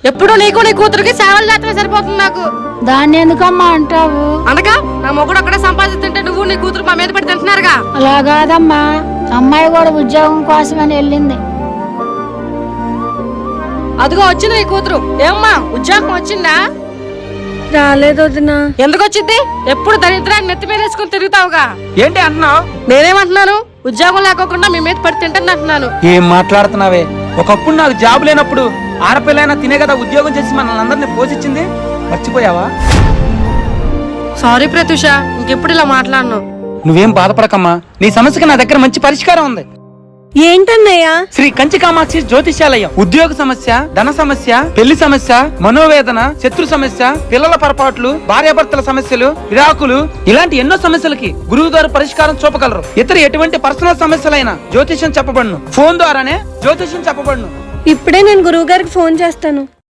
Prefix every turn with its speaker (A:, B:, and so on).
A: ఎప్పుడు నీకు నీ కూతురికి సేవలు చేస్తమే సరిపోతుంది నాకు.
B: దాన్ని ఎందుకమ్మా అంటావు?
A: అనగా నా మొగుడు అక్కడే సంపాదిస్తుంటే నువ్వు నీ కూతురు మా మీద పడి తింటున్నారుగా.
B: అలా కాదమ్మా, అమ్మాయి కూడా ఉద్యోగం కోసమని వెళ్ళింది.
A: అదిగో వచ్చింది నీ కూతురు. ఏమ్మా ఉద్యోగం వచ్చిందా?
C: రాలేదు వదినా.
A: ఎందుకు వచ్చింది? ఎప్పుడు దరిద్రాన్ని నెత్తి మీద వేసుకుని తిరుగుతావుగా.
D: ఏంటి అంటున్నావు?
A: నేనేమంటున్నాను, ఉద్యోగం లేకోకుండా మీ మీద పడి తింటాను అంటున్నాను.
D: ఏం మాట్లాడుతున్నావే? ఒకప్పుడు నాకు జాబ్ లేనప్పుడు ఆడపిల్లైనా తినే కదా ఉద్యోగం చేసి మనల్ని అందరినీ పోషించింది, మర్చిపోయావా?
A: సారీ ప్రత్యూష, ఇంకెప్పుడు ఇలా మాట్లాడను.
D: నువ్వేం బాధపడకమ్మా, నీ సమస్యకి నా దగ్గర మంచి పరిష్కారం ఉంది.
C: ఏంటన్నయ్యా?
D: శ్రీ కంచి కామాక్షి జ్యోతిష్యాలయం. ఉద్యోగ సమస్య, ధన సమస్య, పెళ్లి సమస్య, మనోవేదన, శత్రు సమస్య, పిల్లల పొరపాట్లు, భార్యాభర్తల సమస్యలు, విడాకులు, ఇలాంటి ఎన్నో సమస్యలకి గురువు గారు పరిష్కారం చూపగలరు. ఇతర ఎటువంటి పర్సనల్ సమస్యలైనా జ్యోతిష్యం చెప్పబడును. ఫోన్ ద్వారానే జ్యోతిష్యం చెప్పబడును.
C: ఇప్పుడే నేను గురువు గారికి ఫోన్ చేస్తాను.